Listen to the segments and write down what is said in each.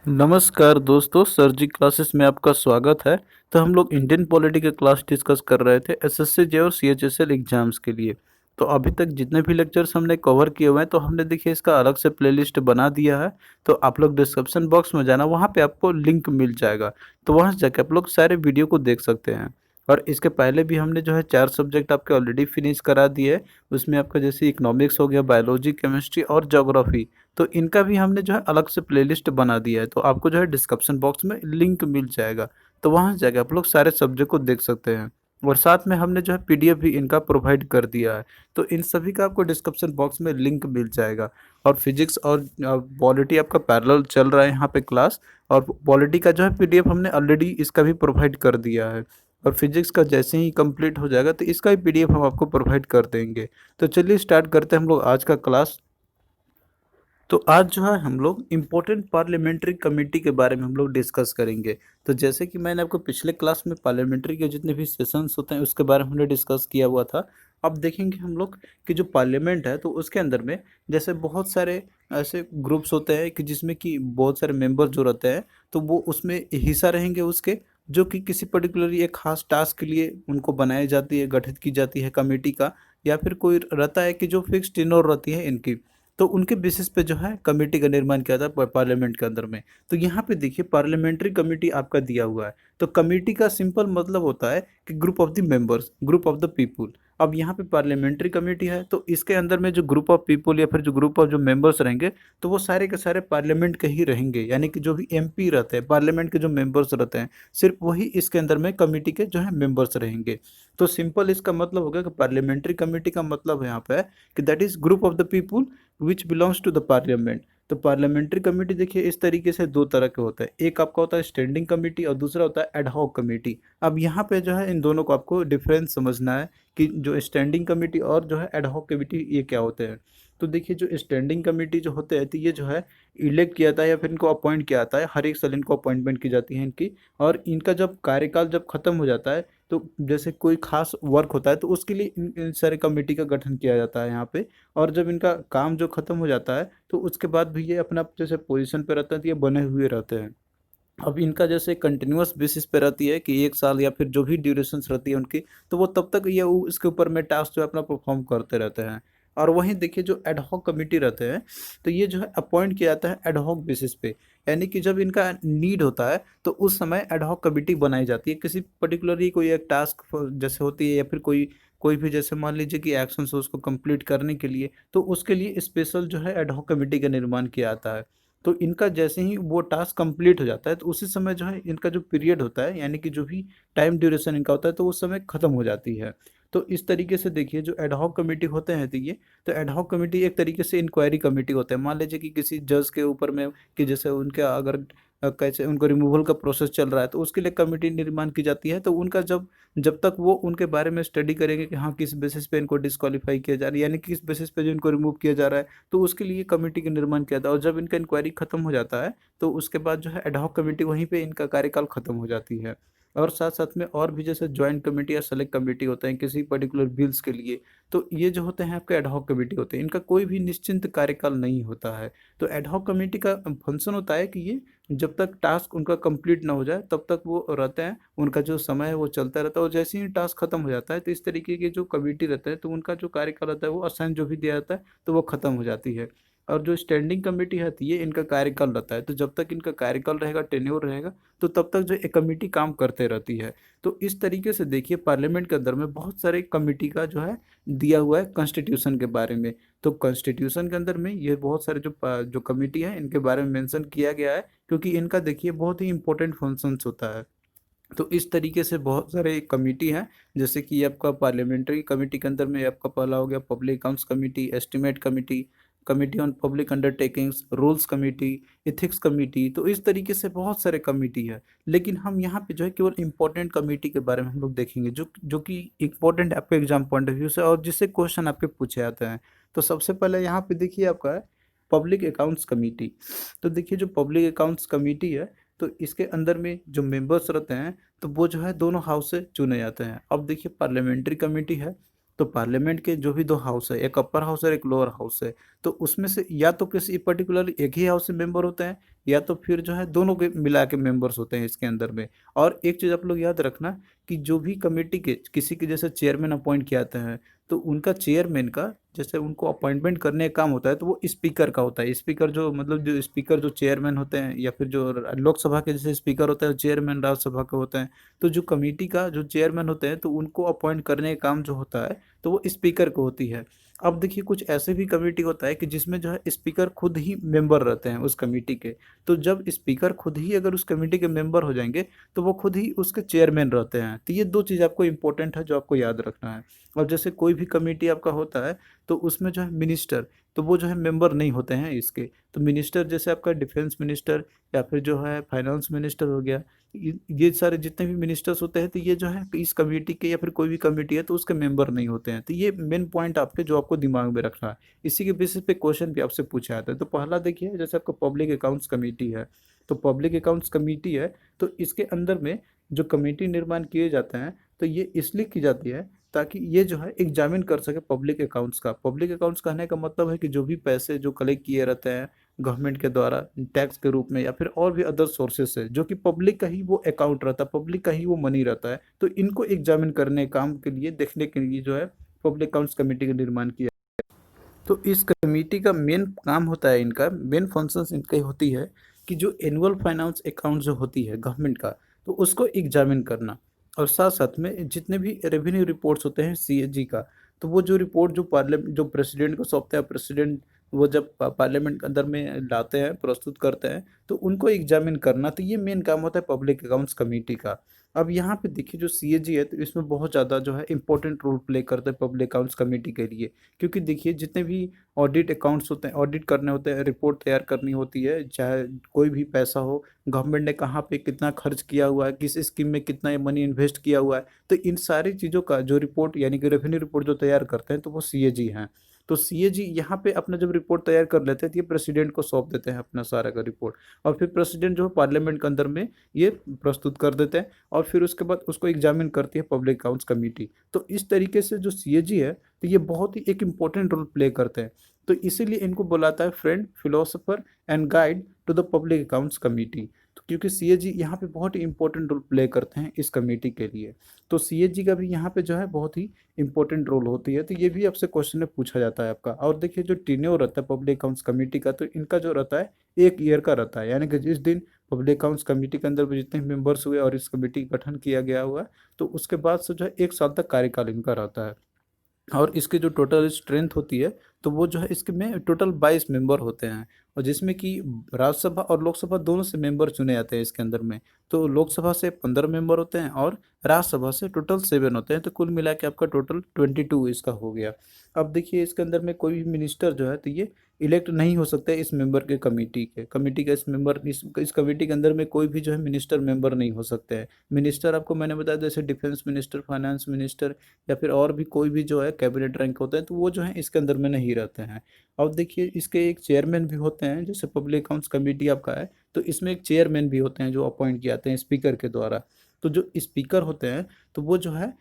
नमस्कार दोस्तों, सर जी क्लासेस में आपका स्वागत है। तो हम लोग इंडियन पॉलिटी के क्लास डिस्कस कर रहे थे एसएससी जे और सीएचएसएल एग्जाम्स के लिए। तो अभी तक जितने भी लेक्चर्स हमने कवर किए हुए हैं तो हमने देखिए इसका अलग से प्लेलिस्ट बना दिया है। तो आप लोग डिस्क्रिप्शन बॉक्स में जाना, वहाँ पे आपको लिंक मिल जाएगा। तो वहाँ से जाके आप लोग सारे वीडियो को देख सकते हैं। और इसके पहले भी हमने जो है 4 सब्जेक्ट आपके ऑलरेडी फिनिश करा दिए है। उसमें आपका जैसे इकोनॉमिक्स हो गया, बायोलॉजी, केमिस्ट्री और ज्योग्राफी। तो इनका भी हमने जो है अलग से प्लेलिस्ट बना दिया है। तो आपको जो है डिस्क्रिप्शन बॉक्स में लिंक मिल जाएगा। तो वहाँ से जाके आप लोग सारे सब्जेक्ट को देख सकते हैं। और साथ में हमने जो है पीडीएफ भी इनका प्रोवाइड कर दिया है। तो इन सभी का आपको डिस्क्रिप्शन बॉक्स में लिंक मिल जाएगा। और फिजिक्स और पॉलिटी आपका पैरेलल चल रहा है यहाँ पे क्लास। और पॉलिटी का जो है पीडीएफ हमने ऑलरेडी इसका भी प्रोवाइड कर दिया है। और फिजिक्स का जैसे ही कंप्लीट हो जाएगा तो इसका भी पीडीएफ हम आपको प्रोवाइड कर देंगे। तो चलिए स्टार्ट करते हैं हम लोग आज का क्लास। तो आज जो है हम लोग इम्पोर्टेंट पार्लियामेंट्री कमेटी के बारे में हम लोग डिस्कस करेंगे। तो जैसे कि मैंने आपको पिछले क्लास में पार्लियामेंट्री के जितने भी सेशंस होते हैं उसके बारे में हमने डिस्कस किया हुआ था। अब देखेंगे हम लोग कि जो पार्लियामेंट है तो उसके अंदर में जैसे बहुत सारे ऐसे ग्रुप्स होते हैं कि जिसमें कि बहुत सारे मेंबर जो रहते हैं तो वो उसमें हिस्सा रहेंगे उसके, जो कि किसी पर्टिकुलरली एक खास टास्क के लिए उनको बनाई जाती है, गठित की जाती है कमेटी का। या फिर कोई रहता है कि जो फिक्स टेन्योर रहती है इनकी। तो उनके बेसिस पे जो है कमेटी का निर्माण किया था पार्लियामेंट के अंदर में। तो यहाँ पे देखिए पार्लियामेंट्री कमेटी आपका दिया हुआ है। तो कमेटी का सिंपल मतलब होता है कि group of the members, group of the people. अब यहाँ पे पार्लियामेंट्री कमेटी है तो इसके अंदर में जो ग्रुप ऑफ पीपुल या फिर जो ग्रुप ऑफ जो मेंबर्स रहेंगे तो वो सारे के सारे पार्लियामेंट के ही रहेंगे। यानी कि जो भी एमपी रहते हैं, पार्लियामेंट के जो मेंबर्स रहते हैं, सिर्फ वही इसके अंदर में कमेटी के जो है मेंबर्स रहेंगे। तो सिंपल इसका मतलब हो गया कि पार्लियामेंट्री कमेटी का मतलब यहाँ पे है कि that is group of the people which belongs to the parliament. तो पार्लियामेंट्री कमेटी देखिए इस तरीके से दो तरह के होता है, एक आपका होता है स्टैंडिंग कमेटी और दूसरा होता है एडहॉक कमेटी। अब यहाँ पे जो है इन दोनों को आपको डिफरेंस समझना है कि जो स्टैंडिंग कमेटी और जो है एडहॉक कमेटी ये क्या होते हैं। तो देखिए जो स्टैंडिंग कमेटी जो होते हैं तो ये जो है इलेक्ट किया जाता है या फिर इनको अपॉइंट किया जाता है, हर एक साल इनको अपॉइंटमेंट की जाती है इनकी। और इनका जब कार्यकाल जब खत्म हो जाता है तो जैसे कोई खास वर्क होता है तो उसके लिए इन सारे कमेटी का गठन किया जाता है यहाँ पे। और जब इनका काम जो खत्म हो जाता है तो उसके बाद भी ये अपना जैसे पोजीशन पे रहते हैं तो ये बने हुए रहते हैं। अब इनका जैसे कंटिन्यूअस बेसिस पे रहती है कि 1 साल या फिर जो भी ड्यूरेशंस रहती है उनकी, तो वो तब तक ये इसके ऊपर में टास्क जो है अपना परफॉर्म करते रहते हैं। और वहीं देखिए जो एडहॉक कमेटी रहते हैं तो ये जो है अपॉइंट किया जाता है एडहॉक बेसिस पे। यानी कि जब इनका नीड होता है तो उस समय एडहॉक कमेटी बनाई जाती है किसी पर्टिकुलरली कोई एक टास्क जैसे होती है या फिर कोई कोई भी जैसे मान लीजिए कि एक्शन हो उसको कंप्लीट करने के लिए, तो उसके लिए स्पेशल जो है एडहॉक कमेटी का निर्माण किया जाता है। तो इनका जैसे ही वो टास्क कंप्लीट हो जाता है तो उसी समय जो है इनका जो पीरियड होता है यानी कि जो भी टाइम ड्यूरेशन इनका होता है तो उस समय खत्म हो जाती है। तो इस तरीके से देखिए जो एडहॉक कमेटी होते हैं तो एडहॉक कमेटी एक तरीके से इंक्वायरी कमेटी होते हैं। मान लीजिए कि किसी जज के ऊपर में कि जैसे उनके अगर कैसे उनको रिमूवल का प्रोसेस चल रहा है तो उसके लिए कमेटी निर्माण की जाती है। तो उनका जब जब तक वो उनके बारे में स्टडी करेंगे कि हाँ किस बेसिस पे इनको डिस्क्वालीफाई किया जा रहा है, यानी किस बेसिस पे जो इनको रिमूव किया जा रहा है, तो उसके लिए कमेटी का निर्माण किया था। और जब इनका इंक्वायरी खत्म हो जाता है तो उसके बाद जो है एडहॉक कमेटी वहीं पे इनका कार्यकाल खत्म हो जाती है। और साथ साथ में और भी जैसे ज्वाइंट कमेटी या सेलेक्ट कमेटी होते हैं किसी पर्टिकुलर बिल्स के लिए, तो ये जो होते हैं आपके एडहॉक कमेटी होते हैं, इनका कोई भी निश्चित कार्यकाल नहीं होता है। तो एडहॉक कमेटी का फंक्शन होता है कि ये जब तक टास्क उनका कंप्लीट ना हो जाए तब तक वो रहते हैं, उनका जो समय है वो चलता रहता है। और जैसे ही टास्क खत्म हो जाता है तो इस तरीके की जो कमेटी रहता है तो उनका जो कार्यकाल रहता है वो असाइन जो भी दिया जाता है तो वो खत्म हो जाती है। और जो स्टैंडिंग कमेटी है ये इनका कार्यकाल रहता है, तो जब तक इनका कार्यकाल रहेगा, टेन्योर रहेगा, तो तब तक जो एक कमेटी काम करते रहती है। तो इस तरीके से देखिए पार्लियामेंट के अंदर में बहुत सारे कमेटी का जो है दिया हुआ है कॉन्स्टिट्यूशन के बारे में। तो कॉन्स्टिट्यूशन के अंदर में ये बहुत सारे जो कमेटी है इनके बारे में मेंशन किया गया है, क्योंकि इनका देखिए बहुत ही इंपॉर्टेंट फंक्शंस होता है। तो इस तरीके से बहुत सारे कमेटी हैं, जैसे कि आपका पार्लियामेंट्री कमेटी के अंदर में आपका पहला हो गया public accounts committee, estimate committee, committee on public undertakings, rules committee, ethics committee. तो इस तरीके से बहुत सारे कमेटी है। लेकिन हम यहाँ पे जो है केवल इंपॉर्टेंट कमेटी के बारे में हम लोग देखेंगे जो जो कि इंपॉर्टेंट आपके एग्जाम पॉइंट ऑफ व्यू से और जिससे क्वेश्चन आपके पूछे जाते हैं। तो सबसे पहले यहाँ पे देखिए आपका है पब्लिक अकाउंट्स कमेटी। तो देखिए जो पब्लिक अकाउंट्स कमेटी है तो इसके अंदर में जो मेंबर्स रहते हैं तो वो जो है दोनों हाउस से चुने जाते हैं। अब देखिए पार्लियामेंट्री कमेटी है तो पार्लियामेंट के जो भी दो हाउस है, एक अपर हाउस और एक लोअर हाउस है, तो उसमें से या तो किसी पर्टिकुलर एक ही हाउस से मेंबर होते हैं, या तो फिर जो है दोनों के मिला के मेंबर्स होते हैं इसके अंदर में। और एक चीज़ आप लोग याद रखना कि जो भी कमेटी के किसी के जैसे चेयरमैन अपॉइंट किया जाते हैं, तो उनका चेयरमैन का जैसे उनको अपॉइंटमेंट करने का काम होता है, तो वो स्पीकर का होता है। स्पीकर जो मतलब जो स्पीकर जो चेयरमैन होते हैं, या फिर जो लोकसभा के जैसे स्पीकर होता है, चेयरमैन राज्यसभा के होते हैं, तो जो कमेटी का जो चेयरमैन होते हैं, तो उनको अपॉइंट करने का काम जो होता है, तो वो स्पीकर को होती है। अब देखिए कुछ ऐसे भी कमेटी होता है कि जिसमें जो है स्पीकर खुद ही मेंबर रहते हैं उस कमेटी के। तो जब स्पीकर खुद ही अगर उस कमेटी के मेंबर हो जाएंगे, तो वो खुद ही उसके चेयरमैन रहते हैं। तो ये दो चीज़ आपको इंपॉर्टेंट है जो आपको याद रखना है। और जैसे कोई भी कमेटी आपका होता है, तो उसमें जो है मिनिस्टर, तो वो जो है मेंबर नहीं होते हैं इसके। तो मिनिस्टर जैसे आपका डिफेंस मिनिस्टर, या फिर जो है फाइनेंस मिनिस्टर हो गया, ये सारे जितने भी मिनिस्टर्स होते हैं, तो ये जो है इस कमेटी के या फिर कोई भी कमेटी है तो उसके मेंबर नहीं होते हैं। तो ये मेन पॉइंट आपके जो आपको दिमाग में रखना है। इसी के बेसिस पे क्वेश्चन भी आपसे पूछा जाता है। तो पहला देखिए, जैसे आपका पब्लिक अकाउंट्स कमेटी है, तो पब्लिक अकाउंट्स कमेटी है, तो इसके अंदर में जो कमेटी निर्माण किए जाते हैं, तो ये इसलिए की जाती है ताकि ये जो है एग्जामिन कर सके पब्लिक अकाउंट्स का। पब्लिक अकाउंट्स कहने का मतलब है कि जो भी पैसे जो कलेक्ट किए रहते हैं गवर्नमेंट के द्वारा टैक्स के रूप में, या फिर और भी अदर सोर्सेस है, जो कि पब्लिक का ही वो अकाउंट रहता है, पब्लिक का ही वो मनी रहता है, तो इनको एग्जामिन करने काम के लिए देखने के लिए जो है पब्लिक अकाउंट्स कमेटी का निर्माण किया। तो इस कमेटी का मेन काम होता है, इनका मेन फंक्शंस इनकी होती है कि जो एनुअल फाइनेंस अकाउंट जो होती है गवर्नमेंट का, तो उसको एग्जामिन करना। और साथ साथ में जितने भी रेवेन्यू रिपोर्ट्स होते हैं सीएजी का, तो वो जो रिपोर्ट जो पार्लियामेंट जो प्रेसिडेंट को सौंपते हैं, प्रेसिडेंट वो जब पार्लियामेंट के अंदर में लाते हैं, प्रस्तुत करते हैं, तो उनको एग्जामिन करना। तो ये मेन काम होता है पब्लिक अकाउंट्स कमेटी का। अब यहाँ पे देखिए जो सीएजी है, तो इसमें बहुत ज़्यादा जो है इंपॉर्टेंट रोल प्ले करता है पब्लिक अकाउंट्स कमेटी के लिए। क्योंकि देखिए जितने भी ऑडिट अकाउंट्स होते हैं, ऑडिट करने होते हैं, रिपोर्ट तैयार करनी होती है, चाहे कोई भी पैसा हो, गवर्नमेंट ने कहाँ पे कितना खर्च किया हुआ है, किस स्कीम में कितना मनी इन्वेस्ट किया हुआ है, तो इन सारी चीज़ों का जो रिपोर्ट यानी कि रेवेन्यू रिपोर्ट जो तैयार करते हैं, तो वो सीएजी हैं। तो सीएजी यहाँ पे अपना जब रिपोर्ट तैयार कर लेते हैं, तो ये प्रेसिडेंट को सौंप देते हैं अपना सारा का रिपोर्ट। और फिर प्रेसिडेंट जो है पार्लियामेंट के अंदर में ये प्रस्तुत कर देते हैं, और फिर उसके बाद उसको एग्जामिन करती है पब्लिक अकाउंट्स कमेटी। तो इस तरीके से जो सीएजी है, तो ये बहुत ही एक इम्पोर्टेंट रोल प्ले करते हैं। तो इसीलिए इनको बुलाता है friend, philosopher and guide to the public accounts committee. तो क्योंकि सीएजी यहाँ पे बहुत ही इंपॉर्टेंट रोल प्ले करते हैं इस कमेटी के लिए, तो सीएजी का भी यहाँ पे जो है बहुत ही इंपॉर्टेंट रोल होती है। तो ये भी आपसे क्वेश्चन में पूछा जाता है आपका। और देखिए जो टीन्योर रहता है पब्लिक अकाउंट्स कमेटी का, तो इनका जो रहता है 1 ईयर का रहता है। यानी कि जिस दिन पब्लिक अकाउंट्स कमेटी के अंदर भी जितने मेंबर्स हुए और इस कमेटी का गठन किया गया हुआ है, तो उसके बाद से जो है 1 साल तक कार्यकाल इनका रहता है। और इसकी जो टोटल स्ट्रेंथ होती है, तो वो जो है इसके में टोटल 22 मेंबर होते हैं। और जिसमें कि राज्यसभा और लोकसभा दोनों से मेंबर चुने जाते हैं इसके अंदर में। तो लोकसभा से 15 मेंबर होते हैं, और राज्यसभा से टोटल 7 होते हैं। तो कुल मिला के आपका टोटल 22 इसका हो गया। अब देखिए इसके अंदर में कोई भी मिनिस्टर जो है, तो ये इलेक्ट नहीं हो सकते इस मेंबर के कमेटी का इस मेंबर इस कमेटी के अंदर में कोई भी जो है मिनिस्टर मेंबर नहीं हो सकते हैं। मिनिस्टर आपको मैंने बताया जैसे डिफेंस मिनिस्टर, फाइनेंस मिनिस्टर, या फिर और भी कोई भी जो है कैबिनेट रैंक होते हैं, तो वो जो है इसके अंदर में नहीं रहते हैं। और देखिए इसके एक चेयरमैन भी होते हैं, जैसे पब्लिक अकाउंट्स कमेटी आपका है, तो इसमें एक चेयरमैन भी होते हैं जो अपॉइंट किए जाते हैं स्पीकर के द्वारा। तो जो स्पीकर होते हैं, तो वो जो है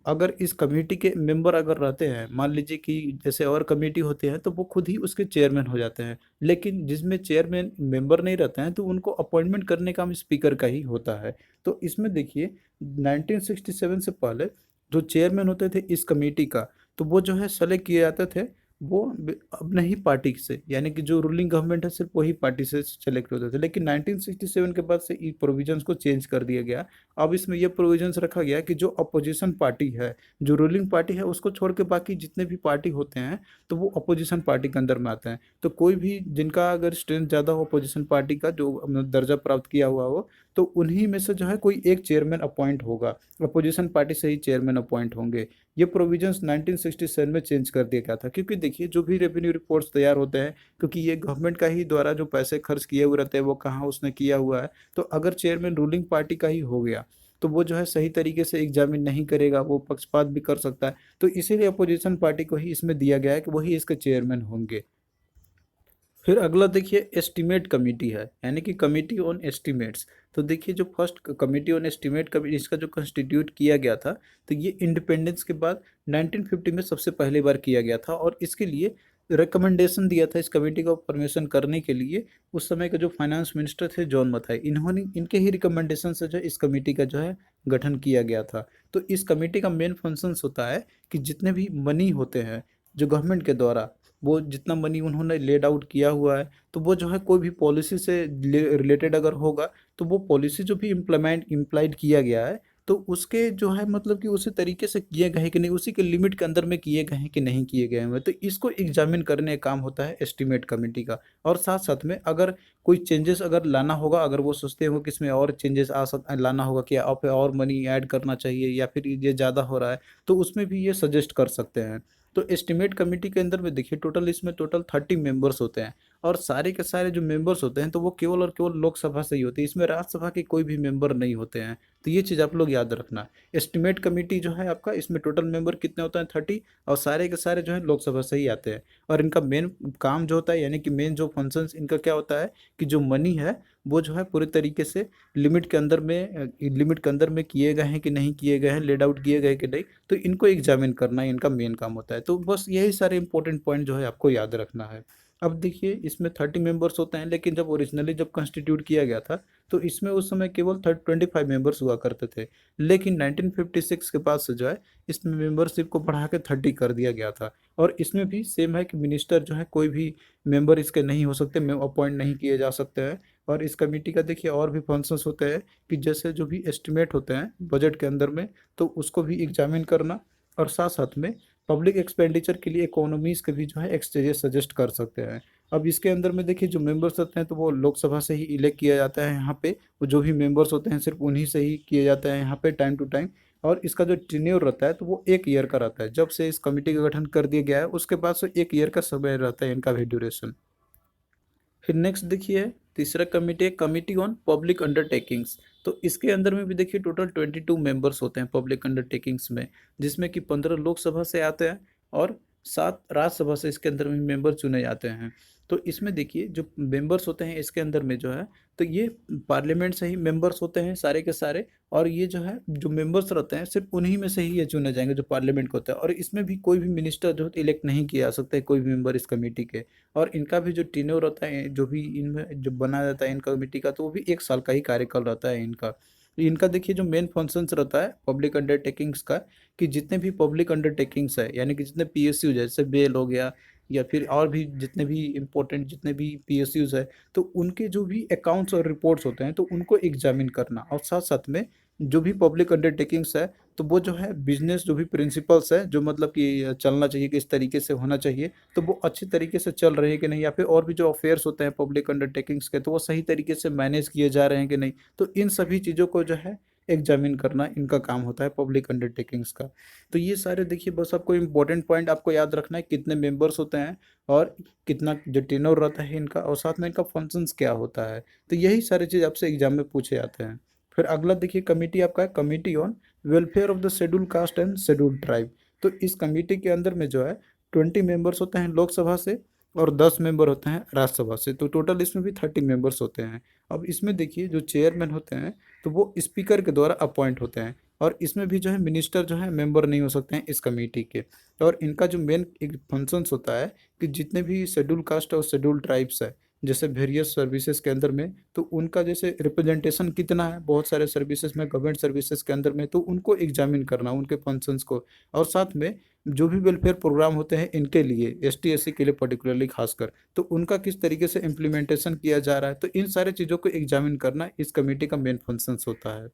अगर इस कमेटी के मेंबर अगर रहते हैं, मान लीजिए कि जैसे और कमेटी होते हैं, तो वो खुद ही उसके चेयरमैन हो जाते हैं। लेकिन जिसमें चेयरमैन मेंबर नहीं रहते हैं, तो उनको अपॉइंटमेंट करने का काम स्पीकर का ही होता है। तो इसमें देखिए 1967 से पहले जो चेयरमैन होते थे इस कमेटी का, तो वो जो है सेलेक्ट किए जाते थे वो अपने ही पार्टी से, यानी कि जो रूलिंग गवर्नमेंट है सिर्फ वही पार्टी से सेलेक्ट होते थे। लेकिन 1967 के बाद से ये प्रोविजंस को चेंज कर दिया गया। अब इसमें यह प्रोविजंस रखा गया कि जो अपोजिशन पार्टी है, जो रूलिंग पार्टी है, उसको छोड़ के बाकी जितने भी पार्टी होते हैं, तो वो अपोजिशन पार्टी के अंदर में आते हैं। तो कोई भी जिनका अगर स्ट्रेंथ ज़्यादा हो अपोजिशन पार्टी का, जो दर्जा प्राप्त किया हुआ हो, तो उन्हीं में से जो है कोई एक चेयरमैन अपॉइंट होगा, अपोजिशन पार्टी से ही चेयरमैन अपॉइंट होंगे। ये प्रोविजंस 1967 में चेंज कर दिया गया था। क्योंकि देखिए जो भी रेवेन्यू रिपोर्ट्स तैयार होते हैं, क्योंकि ये गवर्नमेंट का ही द्वारा जो पैसे खर्च किए हुए रहते हैं वो कहाँ उसने किया हुआ है, तो अगर चेयरमैन रूलिंग पार्टी का ही हो गया, तो वो जो है सही तरीके से एग्जामिन नहीं करेगा, वो पक्षपात भी कर सकता है। तो इसीलिए अपोजिशन पार्टी को ही इसमें दिया गया है कि वही इसके चेयरमैन होंगे। फिर अगला देखिए एस्टीमेट कमेटी है, यानी कि कमेटी ऑन एस्टीमेट्स। तो देखिए जो first committee on estimate committee इसका जो कंस्टिट्यूट किया गया था, तो ये इंडिपेंडेंस के बाद 1950 में सबसे पहली बार किया गया था, और इसके लिए रिकमेंडेशन दिया था इस कमेटी को फॉर्मेशन करने के लिए उस समय के जो फाइनेंस मिनिस्टर थे जॉन मथाई, इन्होंने इनके ही रिकमेंडेशन से जो है इस कमेटी का जो है गठन किया गया था। तो इस कमेटी का मेन फंक्शंस होता है कि जितने भी मनी होते हैं जो गवर्नमेंट के द्वारा, वो जितना मनी उन्होंने लेड आउट किया हुआ है, तो वो जो है कोई भी पॉलिसी से रिलेटेड अगर होगा, तो वो पॉलिसी जो भी इम्प्लाइड किया गया है, तो उसके जो है मतलब कि उसी तरीके से किए गए हैं कि नहीं, उसी के लिमिट के अंदर में किए गए हैं कि नहीं किए गए हैं, तो इसको एग्जामिन करने का काम होता है एस्टीमेट कमेटी का। और साथ साथ में अगर कोई चेंजेस अगर लाना होगा, अगर वो सोचते हो कि इसमें और चेंजेस लाना होगा कि आप और मनी ऐड करना चाहिए या फिर ये ज़्यादा हो रहा है, तो उसमें भी ये सजेस्ट कर सकते हैं। तो एस्टीमेट कमेटी के अंदर में देखिए टोटल इसमें टोटल 30 मेंबर्स होते हैं, और सारे के सारे जो मेंबर्स होते हैं तो वो केवल और केवल लोकसभा से ही होते हैं, इसमें राज्यसभा के कोई भी मेंबर नहीं होते हैं। तो ये चीज़ आप लोग याद रखना। एस्टीमेट कमेटी जो है आपका, इसमें टोटल मेंबर कितने होते हैं 30, और सारे के सारे जो है लोकसभा से ही आते हैं। और इनका मेन काम जो होता है, यानी कि मेन जो फंक्शंस इनका क्या होता है कि जो मनी है वो जो है पूरे तरीके से लिमिट के अंदर में किए गए हैं कि नहीं किए गए हैं, लेड आउट किए गए कि नहीं, तो इनको एग्जामिन करना ही इनका मेन काम होता है। तो बस यही सारे इंपॉर्टेंट पॉइंट जो है आपको याद रखना है। अब देखिए इसमें 30 मेंबर्स होते हैं, लेकिन जब ओरिजिनली जब कंस्टिट्यूट किया गया था, तो इसमें उस समय केवल 25 मेंबर्स हुआ करते थे। लेकिन 1956 के बाद से जो है इसमें मेंबरशिप को बढ़ा के 30 कर दिया गया था। और इसमें भी सेम है कि मिनिस्टर जो है कोई भी मेंबर इसके नहीं हो सकते, अपॉइंट नहीं किए जा सकते हैं। और इस कमेटी का देखिए और भी फंक्शंस होते हैं कि जैसे जो भी एस्टिमेट होते हैं बजट के अंदर में, तो उसको भी एग्जामिन करना, और साथ साथ में पब्लिक एक्सपेंडिचर के लिए इकोनॉमीज के भी जो है एक्सचेंजेस सजेस्ट कर सकते हैं। अब इसके अंदर में देखिए जो मेंबर्स होते हैं तो वो लोकसभा से ही इलेक्ट किया जाता है यहाँ पे, वो जो भी मेंबर्स होते हैं सिर्फ उन्हीं से ही किए जाते हैं यहाँ पे टाइम टू टाइम। और इसका जो टेन्योर रहता है तो वो 1 ईयर का रहता है, जब से इस कमेटी का गठन कर दिया गया है उसके बाद से 1 ईयर का समय रहता है इनका भी ड्यूरेशन। फिर नेक्स्ट देखिए तीसरा कमिटी है कमिटी ऑन पब्लिक अंडरटेकिंग्स। तो इसके अंदर में भी देखिए टोटल 22 मेंबर्स होते हैं पब्लिक अंडरटेकिंग्स में, जिसमें कि 15 लोकसभा से आते हैं और 7 राज्यसभा से इसके अंदर में मेंबर चुने जाते हैं। तो इसमें देखिए जो मेंबर्स होते हैं इसके अंदर में जो है, तो ये पार्लियामेंट से ही मेंबर्स होते हैं सारे के सारे। और ये जो है जो मेंबर्स रहते हैं सिर्फ उन्हीं में से ही ये चुने जाएंगे जो पार्लियामेंट को होता है, और इसमें भी कोई भी मिनिस्टर जो है इलेक्ट नहीं किया जा सकता है कोई भी मेंबर इस कमेटी के। और इनका भी जो टेन्योर रहता है जो भी इनमें जो बनाया जाता है इन कमेटी का, तो वो भी 1 साल का ही कार्यकाल रहता है इनका। इनका देखिए जो मेन फंक्शंस रहता है पब्लिक अंडरटेकिंग्स का, कि जितने भी पब्लिक अंडरटेकिंग्स है, यानी कि जितने पीएसयू जैसे बेल हो गया या फिर और भी जितने भी इम्पोर्टेंट जितने भी पीएसयूज है, तो उनके जो भी अकाउंट्स और रिपोर्ट्स होते हैं तो उनको एग्जामिन करना। और साथ साथ में जो भी पब्लिक अंडरटेकिंग्स है, तो वो जो है बिजनेस जो भी प्रिंसिपल्स है जो मतलब कि चलना चाहिए किस तरीके से होना चाहिए, तो वो अच्छी तरीके से चल रहे हैं कि नहीं, या फिर और भी जो अफेयर्स होते हैं पब्लिक अंडरटेकिंग्स के, तो वो सही तरीके से मैनेज किए जा रहे हैं कि नहीं, तो इन सभी चीज़ों को जो है एग्जामिन करना इनका काम होता है पब्लिक अंडरटेकिंग्स का। तो ये सारे देखिए बस आपको इम्पोर्टेंट पॉइंट आपको याद रखना है, कितने मेंबर्स होते हैं और कितना जो टेन्योर रहता है इनका, और साथ में इनका फंक्शंस क्या होता है। तो यही सारी चीज़ आपसे एग्जाम में पूछे जाते हैं। फिर अगला देखिए कमेटी आपका है committee on welfare of the schedule caste and schedule tribe. तो इस कमेटी के अंदर में जो है 20 मेंबर्स होते हैं लोकसभा से और 10 मेंबर होते हैं राज्यसभा से, तो टोटल इसमें भी 30 मेंबर्स होते हैं। अब इसमें देखिए जो चेयरमैन होते हैं तो वो स्पीकर के द्वारा अपॉइंट होते हैं, और इसमें भी जो है मिनिस्टर जो है मेंबर नहीं हो सकते हैं इस कमेटी के। और इनका जो मेन एक फंक्शंस होता है कि जितने भी शेड्यूल कास्ट और शेड्यूल ट्राइब्स है जैसे वेरियस सर्विसेज के अंदर में, तो उनका जैसे रिप्रेजेंटेशन कितना है बहुत सारे सर्विसेज में, गवर्नमेंट सर्विसेज के अंदर में, तो उनको एग्जामिन करना उनके फंक्शंस को। और साथ में जो भी वेलफेयर प्रोग्राम होते हैं इनके लिए एसटी एससी के लिए पर्टिकुलरली खासकर, तो उनका किस तरीके से इम्प्लीमेंटेशन किया जा रहा है, तो इन सारे चीज़ों को एग्जामिन करना इस कमेटी का मेन फंक्शंस होता है।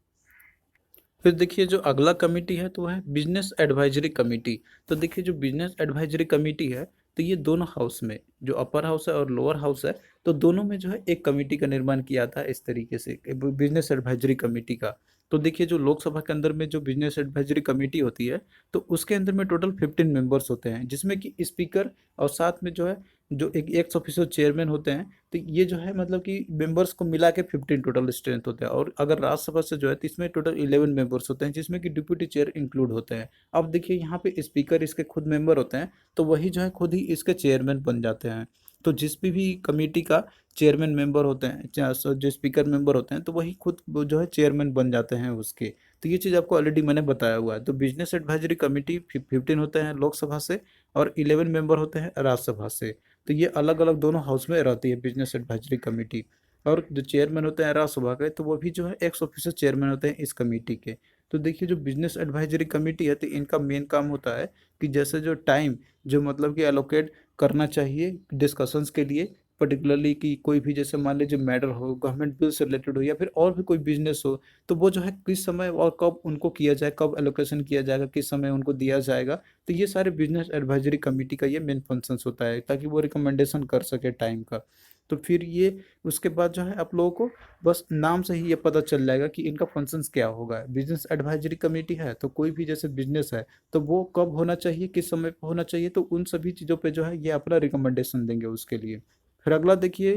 फिर देखिए जो अगला कमेटी है तो है बिजनेस एडवाइजरी कमेटी। तो देखिए जो बिजनेस एडवाइजरी कमेटी है, तो ये दोनों हाउस में जो अपर हाउस है और लोअर हाउस है, तो दोनों में जो है एक कमेटी का निर्माण किया था इस तरीके से बिजनेस एडवाइजरी कमेटी का। तो देखिए जो लोकसभा के अंदर में जो बिजनेस एडवाइजरी कमेटी होती है, तो उसके अंदर में टोटल 15 मेंबर्स होते हैं, जिसमें कि स्पीकर और साथ में जो है जो एक एक्स ऑफिसर चेयरमैन होते हैं। तो ये जो है मतलब कि मेंबर्स को मिला के 15 टोटल स्ट्रेंथ होते हैं। और अगर राज्यसभा से जो है तो इसमें टोटल 11 मेंबर्स होते हैं, जिसमें कि डिप्यूटी चेयर इंक्लूड होते हैं। अब देखिए यहाँ पे स्पीकर इसके खुद मेंबर होते हैं, तो वही जो है खुद ही इसके चेयरमैन बन जाते हैं। तो जिस भी कमेटी का चेयरमैन मेंबर होते हैं, जो स्पीकर मेंबर होते हैं, तो वही खुद वो जो है चेयरमैन बन जाते हैं उसके। तो ये चीज़ आपको ऑलरेडी मैंने बताया हुआ है। तो बिजनेस एडवाइजरी कमेटी 15 होते हैं लोकसभा से और 11 मेंबर होते हैं राज्यसभा से। तो ये अलग अलग दोनों हाउस में रहती है बिजनेस एडवाइजरी कमेटी। और जो चेयरमैन होते हैं राज्यसभा के, तो वो भी जो है एक्स ऑफिसर चेयरमैन होते हैं इस कमेटी के। तो देखिए जो बिजनेस एडवाइजरी कमेटी है, तो इनका मेन काम होता है कि जैसे जो टाइम जो मतलब कि एलोकेट करना चाहिए डिस्कशंस के लिए, पर्टिकुलरली कि कोई भी जैसे मान लीजिए मैटर हो, गवर्नमेंट बिल से रिलेटेड हो या फिर और भी कोई बिजनेस हो, तो वो जो है किस समय और कब उनको किया जाए, कब एलोकेशन किया जाएगा, किस समय उनको दिया जाएगा। तो ये सारे बिजनेस एडवाइजरी कमेटी का ये मेन फंक्शंस होता है, ताकि वो रिकमेंडेशन कर सके टाइम का। तो फिर ये उसके बाद जो है आप लोगों को बस नाम से ही ये पता चल जाएगा कि इनका फंक्शंस क्या होगा। बिजनेस एडवाइजरी कमेटी है तो कोई भी जैसे बिजनेस है, तो वो कब होना चाहिए, किस समय पे होना चाहिए, तो उन सभी चीज़ों पे जो है ये अपना रिकमेंडेशन देंगे उसके लिए। फिर अगला देखिए,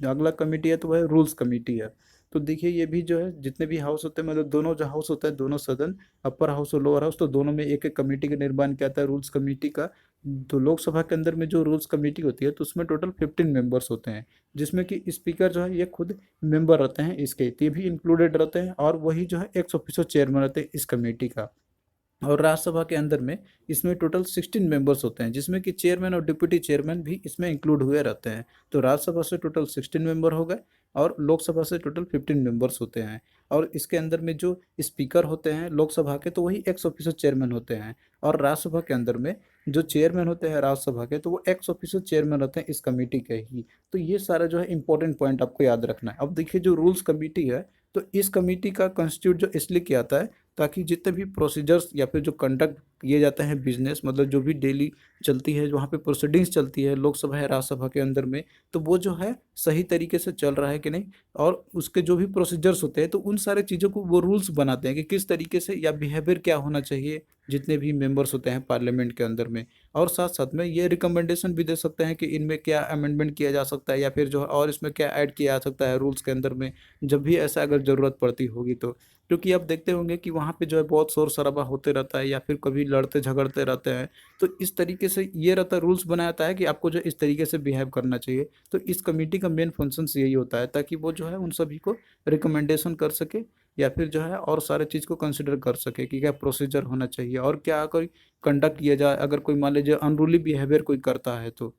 अगला कमेटी है तो वह रूल्स कमेटी है। तो देखिए ये भी जो है जितने भी हाउस होते हैं, मतलब दोनों जो हाउस होता है, दोनों सदन, अपर हाउस और लोअर हाउस, तो दोनों में एक एक कमेटी का निर्माण किया जाता है रूल्स कमेटी का। तो लोकसभा के अंदर में जो रूल्स कमेटी होती है, तो उसमें टोटल 15 मेंबर्स होते हैं, जिसमें कि स्पीकर जो है ये खुद मेंबर रहते हैं इसके, ये भी इंक्लूडेड रहते हैं, और वही जो है एक्स ऑफिसर चेयरमैन रहते हैं इस कमेटी का। और राज्यसभा के अंदर में इसमें टोटल 16 मेंबर्स होते हैं, जिसमें कि चेयरमैन और डिप्यूटी चेयरमैन भी इसमें इंक्लूड हुए रहते हैं। तो राज्यसभा से टोटल 16 मेंबर हो गए और लोकसभा से टोटल 15 मेंबर्स होते हैं। और इसके अंदर में जो स्पीकर होते हैं लोकसभा के, तो वही एक्स ऑफिसर चेयरमैन होते हैं। और राज्यसभा के अंदर में जो चेयरमैन होते हैं राज्यसभा के, तो वो एक्स ऑफिसर चेयरमैन रहते हैं इस कमेटी के ही। तो ये सारा जो है इंपॉर्टेंट पॉइंट आपको याद रखना है। अब देखिए जो रूल्स कमेटी है, तो इस कमेटी का कंस्टिट्यूट जो इसलिए किया जाता है ताकि जितने भी प्रोसीजर्स या फिर जो कंडक्ट किए जाते हैं बिजनेस, मतलब जो भी डेली चलती है, वहाँ पे प्रोसीडिंग्स चलती है लोकसभा या राज्यसभा के अंदर में, तो वो जो है सही तरीके से चल रहा है कि नहीं। और उसके जो भी प्रोसीजर्स होते हैं, तो उन सारे चीज़ों को वो रूल्स बनाते हैं कि किस तरीके से या बिहेवियर क्या होना चाहिए जितने भी मेंबर्स होते हैं पार्लियामेंट के अंदर में। और साथ साथ में ये रिकमेंडेशन भी दे सकते हैं कि इनमें क्या अमेंडमेंट किया जा सकता है, या फिर जो है और इसमें क्या ऐड किया जा सकता है रूल्स के अंदर में, जब भी ऐसा अगर ज़रूरत पड़ती होगी तो। क्योंकि आप देखते होंगे कि वहाँ पे जो है बहुत शोर शराबा होते रहता है, या फिर कभी लड़ते झगड़ते रहते हैं। तो इस तरीके से ये रहता है, रूल्स बनाया जाता है कि आपको जो इस तरीके से बिहेव करना चाहिए। तो इस कमेटी का मेन फंक्शन यही होता है, ताकि वो जो है उन सभी को रिकमेंडेशन कर सके, या फिर जो है और सारे चीज़ को कंसिडर कर सके कि क्या प्रोसीजर होना चाहिए और क्या कोई कंडक्ट किया जाए अगर कोई मान लीजिए अनरूली बिहेवियर कोई करता है तो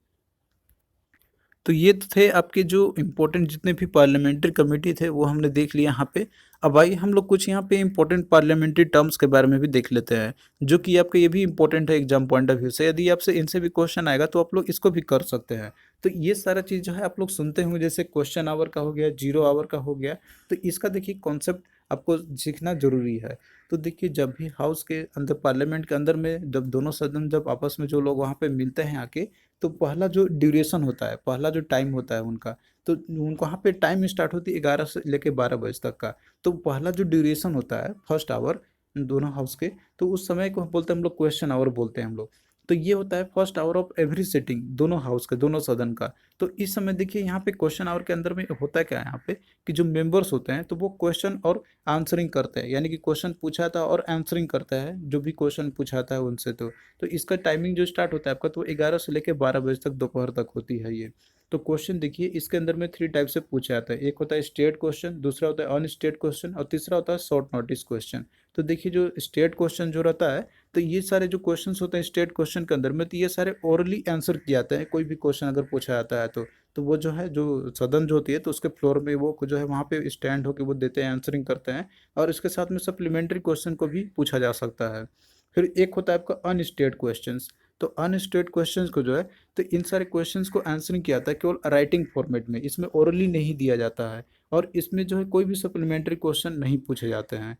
ये तो थे आपके जो इम्पोर्टेंट जितने भी पार्लियामेंट्री कमेटी थे वो हमने देख लिया यहाँ पे। अब आइए हम लोग कुछ यहाँ पे इम्पोर्टेंट पार्लियामेंट्री टर्म्स के बारे में भी देख लेते हैं, जो कि आपके ये भी इम्पोर्टेंट है एग्जाम पॉइंट ऑफ व्यू से। यदि आपसे इनसे भी क्वेश्चन आएगा तो आप लोग इसको भी कर सकते हैं। तो ये सारा चीज़ जो है आप लोग सुनते होंगे, जैसे क्वेश्चन आवर का हो गया, जीरो आवर का हो गया। तो इसका देखिए कॉन्सेप्ट आपको सीखना जरूरी है। तो देखिए जब भी हाउस के अंदर, पार्लियामेंट के अंदर में, जब दोनों सदन जब आपस में जो लोग वहाँ पे मिलते हैं आके, तो पहला जो ड्यूरेशन होता है, पहला जो टाइम होता है उनका, तो उनको वहाँ पे टाइम स्टार्ट होती है 11 से लेके 12 बजे तक का। तो पहला जो ड्यूरेशन होता है फर्स्ट आवर दोनों हाउस के, तो उस समय को हम बोलते हैं हम लोग क्वेश्चन आवर बोलते हैं हम लोग। तो ये होता है first hour of every sitting, दोनों हाउस के, दोनों सदन का। तो इस समय देखिए यहाँ पे क्वेश्चन आवर के अंदर में होता है क्या है यहाँ पे, कि जो मेंबर्स होते हैं तो वो क्वेश्चन और आंसरिंग करते हैं, यानी कि क्वेश्चन पूछा था और आंसरिंग करता है जो भी क्वेश्चन पूछा था उनसे। तो इसका टाइमिंग जो स्टार्ट होता है आपका, तो 11 से लेकर 12 बजे तक दोपहर तक होती है ये। तो क्वेश्चन देखिए इसके अंदर में 3 टाइप से पूछा जाता है। एक होता है स्टेट क्वेश्चन, दूसरा होता है अनस्टेट क्वेश्चन, और तीसरा होता है शॉर्ट नोटिस क्वेश्चन। तो देखिए जो स्टेट क्वेश्चन जो रहता है, तो ये सारे जो क्वेश्चंस होते हैं स्टेट क्वेश्चन के अंदर में, तो ये सारे ओरली आंसर किए जाते हैं। कोई भी क्वेश्चन अगर पूछा जाता है तो वो जो है, जो सदन जो होती है, तो उसके फ्लोर में वो जो है वहाँ पे स्टैंड होकर वो देते हैं, आंसरिंग करते हैं। और इसके साथ में सप्लीमेंट्री क्वेश्चन को भी पूछा जा सकता है। फिर एक होता है आपका अनस्टेट क्वेश्चंस। तो अनस्टेट क्वेश्चंस को जो है, तो इन सारे क्वेश्चंस को आंसरिंग किया जाता है केवल राइटिंग फॉर्मेट में, इसमें ओरली नहीं दिया जाता है। और इसमें जो है कोई भी सप्लीमेंट्री क्वेश्चन नहीं पूछे जाते हैं।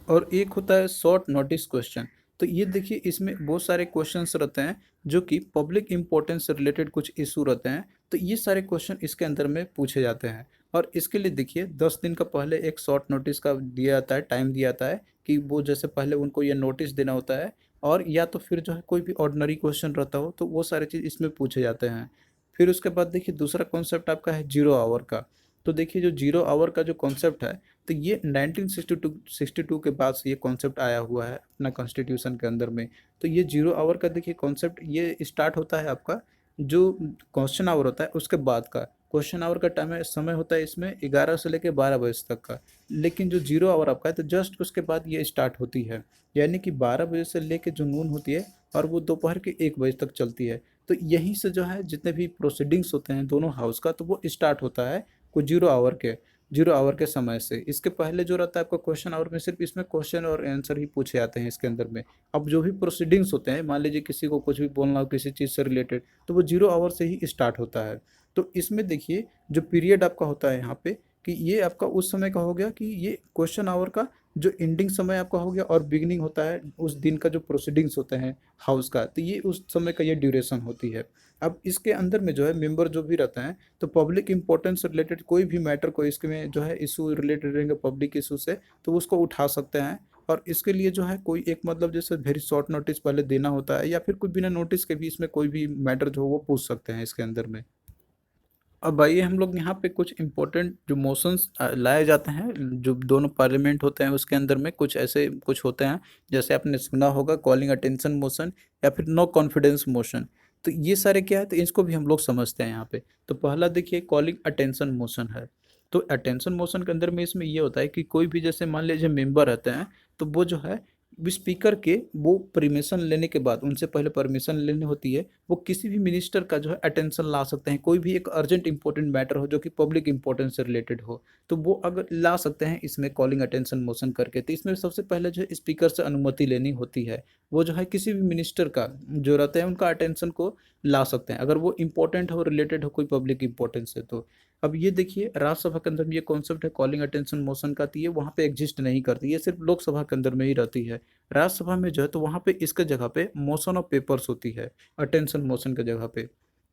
और एक होता है शॉर्ट नोटिस क्वेश्चन। तो ये देखिए इसमें बहुत सारे क्वेश्चंस रहते हैं जो कि पब्लिक इंपॉर्टेंस से रिलेटेड कुछ इशू रहते हैं। तो ये सारे क्वेश्चन इसके अंदर में पूछे जाते हैं। और इसके लिए देखिए 10 दिन का पहले एक शॉर्ट नोटिस का दिया जाता है, टाइम दिया जाता है कि वो जैसे पहले उनको ये नोटिस देना होता है। और या तो फिर जो है कोई भी ऑर्डिनरी क्वेश्चन रहता हो तो वो सारे चीज़ इसमें पूछे जाते हैं। फिर उसके बाद देखिए दूसरा कॉन्सेप्ट आपका है जीरो आवर का। तो देखिए जो जीरो आवर का जो कॉन्सेप्ट है, तो ये 1962 के बाद से ये कॉन्सेप्ट आया हुआ है अपना कॉन्स्टिट्यूशन के अंदर में। तो ये जीरो आवर का देखिए कॉन्सेप्ट ये स्टार्ट होता है आपका जो क्वेश्चन आवर होता है उसके बाद का। क्वेश्चन आवर का टाइम समय होता है इसमें 11 से लेकर 12 बजे तक का, लेकिन जो जीरो आवर आपका है तो जस्ट उसके बाद ये स्टार्ट होती है, यानी कि 12 बजे से लेकर जो नून होती है और वो दोपहर के 1 बजे तक चलती है। तो यहीं से जो है जितने भी प्रोसीडिंग्स होते हैं दोनों हाउस का, तो वो स्टार्ट होता है कुछ जीरो आवर के समय से। इसके पहले जो रहता है आपका क्वेश्चन आवर में सिर्फ इसमें क्वेश्चन और आंसर ही पूछे जाते हैं इसके अंदर में। अब जो भी प्रोसीडिंग्स होते हैं, मान लीजिए किसी को कुछ भी बोलना हो किसी चीज़ से रिलेटेड, तो वो जीरो आवर से ही स्टार्ट होता है। तो इसमें देखिए जो पीरियड आपका होता है यहाँ पे, कि ये आपका उस समय का हो गया कि ये क्वेश्चन आवर का जो एंडिंग समय आपका हो गया, और बिगिनिंग होता है उस दिन का जो प्रोसीडिंग्स होते हैं हाउस का, तो ये उस समय का ये ड्यूरेशन होती है। अब इसके अंदर में जो है मेंबर जो भी रहते हैं, तो पब्लिक इंपॉर्टेंस से रिलेटेड कोई भी मैटर को इसके में जो है इशू रिलेटेड रहेंगे पब्लिक इशू से, तो उसको उठा सकते हैं। और इसके लिए जो है कोई एक मतलब जैसे वेरी शॉर्ट नोटिस पहले देना होता है, या फिर कोई बिना नोटिस के भी इसमें कोई भी मैटर जो हो वो पूछ सकते हैं इसके अंदर में। अब आइए हम लोग यहाँ पे कुछ इम्पोर्टेंट जो मोशंस लाए जाते हैं, जो दोनों पार्लियामेंट होते हैं उसके अंदर में कुछ ऐसे कुछ होते हैं, जैसे आपने सुना होगा कॉलिंग अटेंशन मोशन या फिर नो कॉन्फिडेंस मोशन। तो ये सारे क्या है, तो इसको भी हम लोग समझते हैं यहाँ पे। तो पहला देखिए कॉलिंग अटेंशन मोशन है। तो अटेंशन मोशन के अंदर में इसमें ये होता है कि कोई भी जैसे मान लीजिए मेंबर रहते हैं, तो वो जो है स्पीकर के वो परमिशन लेने के बाद, उनसे पहले परमिशन लेनी होती है, वो किसी भी मिनिस्टर का जो है अटेंशन ला सकते हैं। कोई भी एक अर्जेंट इंपॉर्टेंट मैटर हो जो कि पब्लिक इंपॉर्टेंस से रिलेटेड हो, तो वो अगर ला सकते हैं इसमें कॉलिंग अटेंशन मोशन करके। तो इसमें सबसे पहले जो है स्पीकर से अनुमति लेनी होती है। वो जो है किसी भी मिनिस्टर का जो रहते हैं उनका अटेंशन को ला सकते हैं, अगर वो इंपॉर्टेंट हो, रिलेटेड हो कोई पब्लिक इंपॉर्टेंस से। तो अब ये देखिए राज्यसभा के अंदर में ये कॉन्सेप्ट है कॉलिंग अटेंशन मोशन का, तो ये वहाँ पे एग्जिस्ट नहीं करती, ये सिर्फ लोकसभा के अंदर में ही रहती है। राज्यसभा में जो है तो वहाँ पे इसके जगह पे मोशन ऑफ पेपर्स होती है अटेंशन मोशन के जगह पे।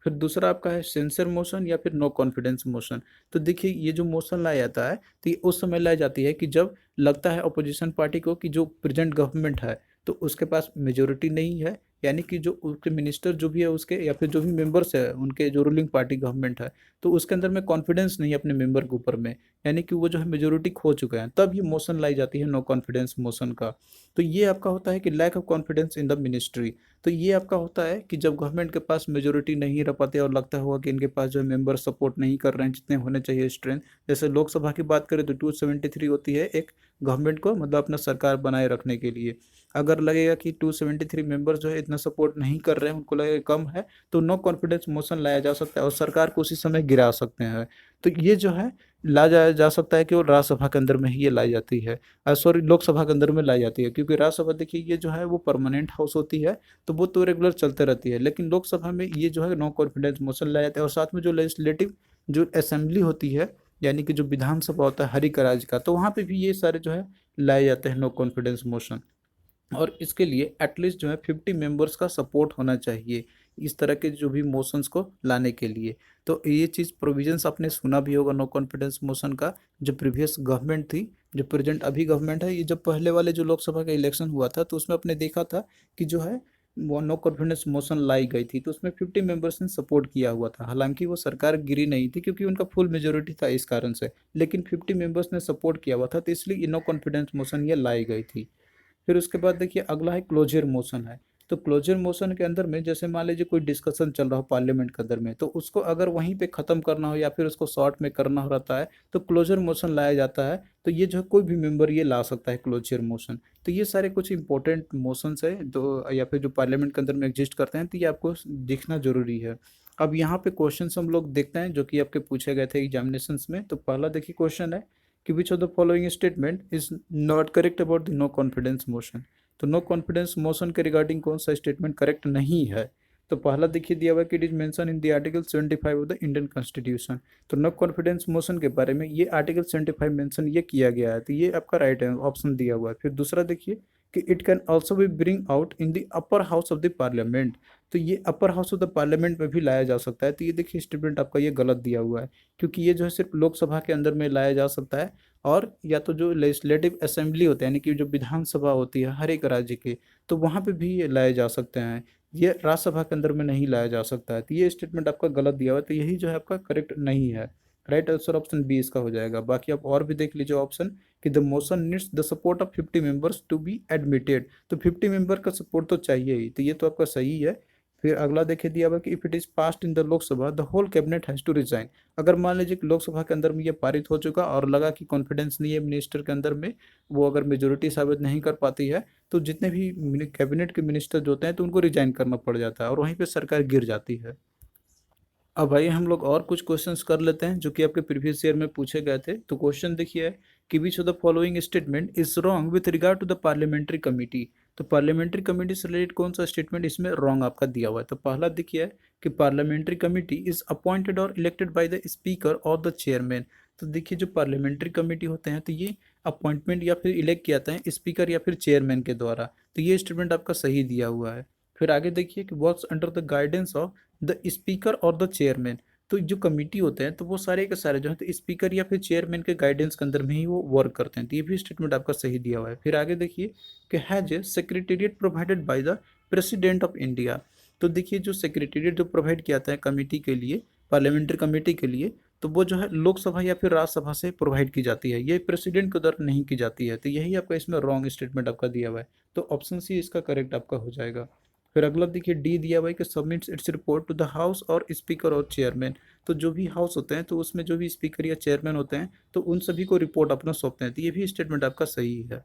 फिर दूसरा आपका है सेंसर मोशन या फिर नो कॉन्फिडेंस मोशन। तो देखिए ये जो मोशन लाया जाता है, तो ये उस समय लाई जाती है कि जब लगता है अपोजिशन पार्टी को कि जो प्रेजेंट गवर्नमेंट है तो उसके पास मेजोरिटी नहीं है, यानी कि जो उसके मिनिस्टर जो भी है उसके, या फिर जो भी मेंबर्स है उनके, जो रूलिंग पार्टी गवर्नमेंट है, तो उसके अंदर में कॉन्फिडेंस नहीं है अपने मेंबर के ऊपर में, यानी कि वो जो है मेजोरिटी खो चुके हैं, तब ये मोशन लाई जाती है नो कॉन्फिडेंस मोशन का। तो ये आपका होता है कि lack of confidence in the ministry. तो ये आपका होता है कि जब गवर्नमेंट के पास मेजोरिटी नहीं रह पाते और लगता होगा कि इनके पास जो है मेंबर सपोर्ट नहीं कर रहे हैं जितने होने चाहिए स्ट्रेंथ। जैसे लोकसभा की बात करें तो 273 होती है एक गवर्नमेंट को मतलब अपना सरकार बनाए रखने के लिए। अगर लगेगा कि 273 मेंबर्स जो है इतना सपोर्ट नहीं कर रहे हैं, उनको लगेगा कम है, तो नो कॉन्फिडेंस मोशन लाया जा सकता है और सरकार को उसी समय गिरा सकते हैं। तो ये जो है ला जाया जा सकता है कि वो राज्यसभा के अंदर में ही ये लाई जाती है, सॉरी लोकसभा के अंदर में लाई जाती है, क्योंकि राज्यसभा देखिए ये जो है वो परमानेंट हाउस होती है, तो वो तो रेगुलर चलते रहती है, लेकिन लोकसभा में ये जो है नो कॉन्फिडेंस मोशन लाया जाता है। और साथ में जो लेजिस्लेटिव जो असेंबली होती है, यानी कि जो विधानसभा होता है हर एक राज्य का, तो वहाँ पे भी ये सारे जो है लाए जाते हैं नो कॉन्फिडेंस मोशन। और इसके लिए एटलीस्ट जो है 50 मेंबर्स का सपोर्ट होना चाहिए इस तरह के जो भी मोशंस को लाने के लिए। तो ये चीज़ प्रोविजंस आपने सुना भी होगा नो कॉन्फिडेंस मोशन का। जो प्रीवियस गवर्नमेंट थी, जो प्रेजेंट अभी गवर्नमेंट है, ये जब पहले वाले जो लोकसभा का इलेक्शन हुआ था तो उसमें आपने देखा था कि जो है वो नो कॉन्फिडेंस मोशन लाई गई थी, तो उसमें 50 मेंबर्स ने सपोर्ट किया हुआ था। हालांकि वो सरकार गिरी नहीं थी क्योंकि उनका फुल मेजोरिटी था इस कारण से, लेकिन 50 मेंबर्स ने सपोर्ट किया हुआ था, तो इसलिए नो कॉन्फिडेंस मोशन ये लाई गई थी। फिर उसके बाद देखिए अगला है क्लोजर मोशन है। तो क्लोजर मोशन के अंदर में जैसे मान लीजिए कोई डिस्कशन चल रहा हो पार्लियामेंट के अंदर में, तो उसको अगर वहीं पे ख़त्म करना हो या फिर उसको शॉर्ट में करना हो रहता है, तो क्लोजर मोशन लाया जाता है। तो ये जो है कोई भी मेंबर ये ला सकता है क्लोजर मोशन। तो ये सारे कुछ इंपॉर्टेंट मोशंस है तो, या फिर जो पार्लियामेंट के अंदर में एग्जिस्ट करते हैं, तो ये आपको दिखना जरूरी है। अब यहाँ पे क्वेश्चन हम लोग देखते हैं जो कि आपके पूछे गए थे एग्जामिनेशंस में। तो पहला देखिए क्वेश्चन है कि which of the following statement is not correct about the no confidence motion. तो नो कॉन्फिडेंस मोशन के रिगार्डिंग कौन सा स्टेटमेंट करेक्ट नहीं है। तो पहला देखिए दिया हुआ है कि it is mention in the article 75 of the Indian constitution. तो नो कॉन्फिडेंस मोशन के बारे में ये आर्टिकल 75 मेंशन ये किया गया है, तो ये आपका राइट ऑप्शन दिया हुआ है। फिर दूसरा देखिए कि it can also be bring out in the upper house of the parliament. तो ये upper house of the parliament में भी लाया जा सकता है। तो ये देखिए स्टेटमेंट आपका ये गलत दिया हुआ है, क्योंकि ये जो है सिर्फ लोकसभा के अंदर में लाया जा सकता है, और या तो जो लेजिस्लेटिव असेंबली होते हैं यानी कि जो विधानसभा होती है हर एक राज्य के, तो वहाँ पे भी ये लाए जा सकते हैं। ये राज्यसभा के अंदर में नहीं लाया जा सकता है। तो ये स्टेटमेंट आपका गलत दिया हुआ है, तो यही जो है आपका करेक्ट नहीं है। राइट आंसर ऑप्शन बी इसका हो जाएगा। बाकी आप और भी देख लीजिए ऑप्शन कि the motion needs the support of 50 members to be admitted. तो 50 मेंबर का सपोर्ट तो चाहिए ही, तो ये तो आपका सही है। फिर अगला देखिए दिया हुआ कि if it is passed in the Lok Sabha the whole cabinet has to resign. अगर मान लीजिए कि लोकसभा के अंदर में ये पारित हो चुका और लगा कि कॉन्फिडेंस नहीं है मिनिस्टर के अंदर में, वो अगर मेजोरिटी साबित नहीं कर पाती है, तो जितने भी कैबिनेट के मिनिस्टर जो होते हैं तो उनको रिजाइन करना पड़ जाता है और वहीं पे सरकार गिर जाती है। अब आइए हम लोग और कुछ क्वेश्चंस कर लेते हैं जो कि आपके प्रीवियस ईयर में पूछे गए थे। तो क्वेश्चन देखिए कि which of the following statement is wrong with regard to the parliamentary committee. तो पार्लियामेंट्री कमेटी से रिलेटेड कौन सा स्टेटमेंट इसमें रॉन्ग आपका दिया हुआ है। तो पहला देखिए कि पार्लियामेंट्री कमेटी इज अपॉइंटेड और इलेक्टेड बाय द स्पीकर और द चेयरमैन। तो देखिए जो पार्लियामेंट्री कमेटी होते हैं तो ये अपॉइंटमेंट या फिर इलेक्ट किया जाता है स्पीकर या फिर चेयरमैन के द्वारा। तो ये स्टेटमेंट आपका सही दिया हुआ है। फिर आगे देखिए कि works under the guidance of the speaker और द चेयरमैन। तो जो कमिटी होते हैं तो वो सारे के सारे जो है तो स्पीकर या फिर चेयरमैन के गाइडेंस के अंदर में ही वो वर्क करते हैं। तो ये भी स्टेटमेंट आपका सही दिया हुआ है। फिर आगे देखिए कि has a secretariat provided by the president of India. तो देखिए जो सेक्रेटेरिएट जो प्रोवाइड किया जाता है कमेटी के लिए, पार्लियामेंट्री कमेटी के लिए, तो वो जो है लोकसभा या फिर राज्यसभा से प्रोवाइड की जाती है, ये प्रेसिडेंट के द्वारा नहीं की जाती है। तो यही आपका इसमें रॉन्ग स्टेटमेंट आपका दिया हुआ है। तो ऑप्शन सी इसका करेक्ट आपका हो जाएगा। फिर अगला देखिए डी दिया हुआ है कि submits its report to the house और स्पीकर और चेयरमैन। तो जो भी हाउस होते हैं तो उसमें जो भी स्पीकर या चेयरमैन होते हैं तो उन सभी को रिपोर्ट अपना सौंपते हैं। तो ये भी स्टेटमेंट आपका सही है।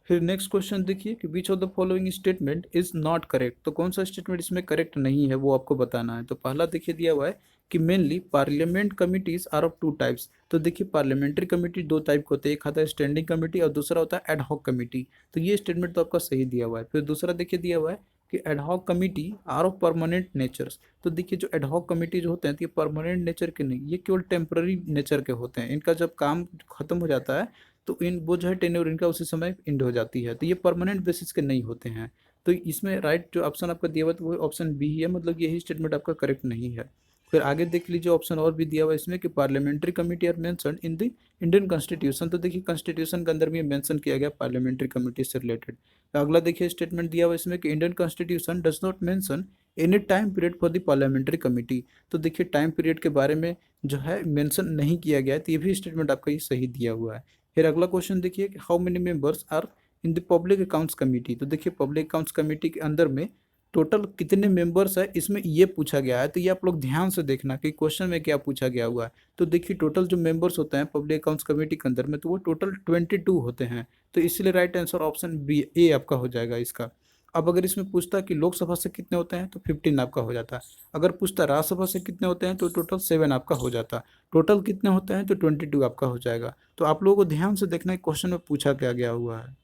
फिर नेक्स्ट क्वेश्चन देखिए कि which of the following statement is not correct. तो कौन सा स्टेटमेंट इसमें करेक्ट नहीं है वो आपको बताना है। तो पहला देखिए दिया हुआ है कि mainly parliament committees are of two types. तो देखिए पार्लियामेंट्री कमेटी दो टाइप के होते हैं, एक आता है स्टैंडिंग कमेटी और दूसरा होता है एडहॉक कमेटी। तो ये स्टेटमेंट तो आपका सही दिया हुआ है। फिर दूसरा देखिए दिया हुआ है कि ad hoc committee are of permanent natures. तो देखिए जो एडहॉक कमेटी जो होते हैं तो ये परमानेंट नेचर के नहीं, ये केवल टेम्पररी नेचर के होते हैं। इनका जब काम खत्म हो जाता है तो इन वो जो है टेन्योर इनका उसी समय एंड हो जाती है। तो ये परमानेंट बेसिस के नहीं होते हैं। तो इसमें राइट जो ऑप्शन आपका दिया हुआ है वो ऑप्शन बी ही है, मतलब यही स्टेटमेंट आपका करेक्ट नहीं है। फिर आगे देख लीजिए ऑप्शन और भी दिया हुआ है इसमें कि parliamentary committee are mentioned in the Indian constitution. तो देखिए कॉन्स्टिट्यूशन के अंदर में मेंशन किया गया पार्लियामेंट्री कमेटी से रिलेटेड। अगला देखिए स्टेटमेंट दिया हुआ है इसमें कि Indian constitution does not mention any time period for the parliamentary committee. तो देखिए टाइम पीरियड के बारे में जो है मेंशन नहीं किया गया है। तो ये भी स्टेटमेंट आपका ये सही दिया हुआ है। फिर अगला क्वेश्चन देखिए कि how many members are in the public accounts committee. तो देखिए पब्लिक अकाउंट्स कमेटी के अंदर में टोटल कितने मेंबर्स है इसमें ये पूछा गया है। तो ये आप लोग ध्यान से देखना कि क्वेश्चन में क्या पूछा गया हुआ है। तो देखिए टोटल जो मेंबर्स होते हैं पब्लिक अकाउंट्स कमेटी के अंदर में तो वो टोटल 22 होते हैं। तो इसलिए राइट आंसर ऑप्शन बी ए आपका हो जाएगा इसका। अब अगर इसमें पूछता कि लोकसभा से कितने होते हैं तो 15 आपका हो जाता। अगर पूछता राज्यसभा से कितने होते हैं तो टोटल 7 आपका हो जाता। टोटल कितने होते हैं तो 22 आपका हो जाएगा। तो आप लोगों को ध्यान से देखना है क्वेश्चन में पूछा क्या गया हुआ है।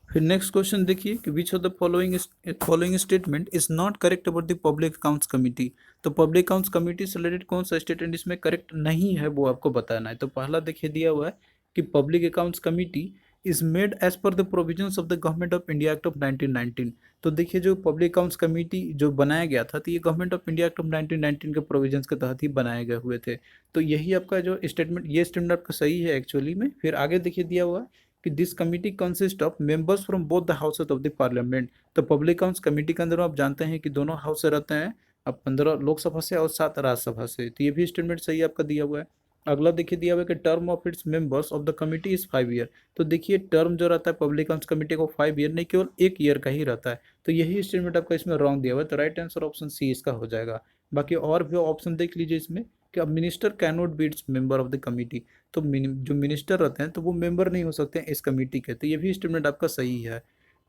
फिर नेक्स्ट क्वेश्चन देखिए कि which of the following statement is not correct about the public accounts committee. तो पब्लिक अकाउंट्स कमिटी से रिलेटेड कौन सा स्टेटमेंट इसमें करेक्ट नहीं है वो आपको बताना है। तो पहला देखिए दिया हुआ है कि public accounts committee is made as per the provisions of the government of India act of 1919। तो देखिए जो पब्लिक अकाउंट्स कमेटी जो बनाया गया था तो ये government of India act of 1919 के प्रोविजंस के तहत ही बनाए गए हुए थे। तो यही आपका जो स्टेटमेंट ये स्टेटमेंट आपका सही है एक्चुअली में। फिर आगे देखिए दिया हुआ है कि this committee consist of members from both the houses of the parliament. तो पब्लिक अकाउंट्स कमेटी के अंदर आप जानते हैं कि दोनों हाउस से रहते हैं, अब 15 लोकसभा से और 7 राज्यसभा से। तो ये भी स्टेटमेंट सही आपका दिया हुआ है। अगला देखिए दिया हुआ है कि term of its members of the committee is 5 year. तो देखिए टर्म जो रहता है पब्लिक अकाउंट्स कमेटी को 5 ईयर नहीं केवल 1 ईयर का ही रहता है। तो यही स्टेटमेंट आपका इसमें रॉन्ग दिया हुआ है। तो राइट आंसर ऑप्शन सी इसका हो जाएगा। बाकी और भी ऑप्शन देख लीजिए इसमें कि अब minister can not be its member of the committee. तो जो मिनिस्टर रहते हैं तो वो मेंबर नहीं हो सकते हैं इस कमेटी के। तो ये भी स्टेटमेंट आपका सही है।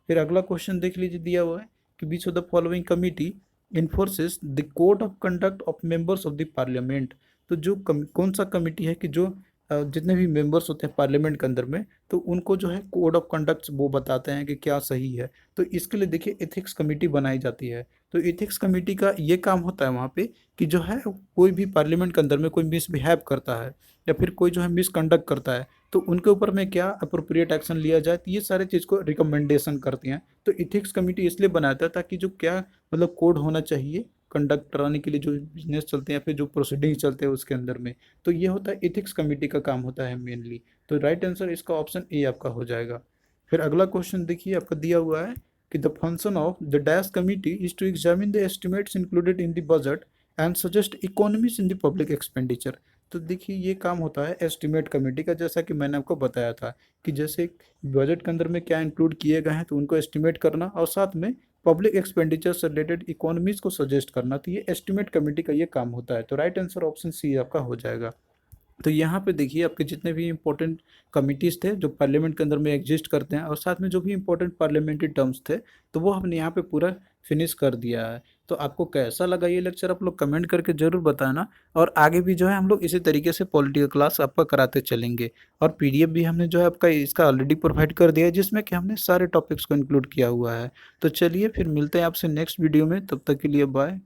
फिर अगला क्वेश्चन देख लीजिए दिया हुआ है कि which of the following committee enforces the code of conduct of members of the parliament. तो जो कौन सा कमेटी है कि जो जितने भी मेंबर्स होते हैं पार्लियामेंट के अंदर में तो उनको जो है कोड ऑफ कंडक्ट वो बताते हैं कि क्या सही है। तो इसके लिए देखिए एथिक्स कमेटी बनाई जाती है। तो एथिक्स कमेटी का ये काम होता है वहाँ पे कि जो है कोई भी पार्लियामेंट के अंदर में कोई मिसबिहेव करता है या फिर कोई जो है मिसकंडक्ट करता है तो उनके ऊपर में क्या अप्रोप्रिएट एक्शन लिया जाए, तो ये सारे चीज़ को रिकमेंडेशन करती हैं। तो इथिक्स कमेटी इसलिए बनाता है ताकि जो क्या मतलब कोड होना चाहिए कंडक्ट कराने के लिए जो बिजनेस चलते हैं या फिर जो प्रोसीडिंग चलते हैं उसके अंदर में। तो ये होता है इथिक्स कमेटी का काम होता है मेनली। तो राइट आंसर इसका ऑप्शन ए आपका हो जाएगा। फिर अगला क्वेश्चन देखिए आपका दिया हुआ है कि the function of the dash committee is to examine the estimates included in the budget and suggest economies in the public expenditure. तो देखिए ये काम होता है एस्टिमेट कमेटी का, जैसा कि मैंने आपको बताया था कि जैसे बजट के अंदर में क्या इंक्लूड किए गए हैं तो उनको एस्टिमेट करना और साथ में पब्लिक एक्सपेंडिचर से रिलेटेड इकोनॉमीज को सजेस्ट करना। तो ये एस्टिमेट कमेटी का ये काम होता है। तो राइट आंसर ऑप्शन सी आपका हो जाएगा। तो यहाँ पे देखिए आपके जितने भी इंपॉर्टेंट कमिटीज़ थे जो पार्लियामेंट के अंदर में एग्जिस्ट करते हैं, और साथ में जो भी इंपॉर्टेंट पार्लियामेंट्री टर्म्स थे, तो वो हमने यहाँ पे पूरा फिनिश कर दिया है। तो आपको कैसा लगा ये लेक्चर आप लोग कमेंट करके ज़रूर बताना। और आगे भी जो है हम लोग इसी तरीके से पॉलिटिकल क्लास आपका कराते चलेंगे। और पीडीएफ भी हमने जो है आपका इसका ऑलरेडी प्रोवाइड कर दिया है, जिसमें कि हमने सारे टॉपिक्स को इंक्लूड किया हुआ है। तो चलिए फिर मिलते हैं आपसे नेक्स्ट वीडियो में, तब तक के लिए बाय।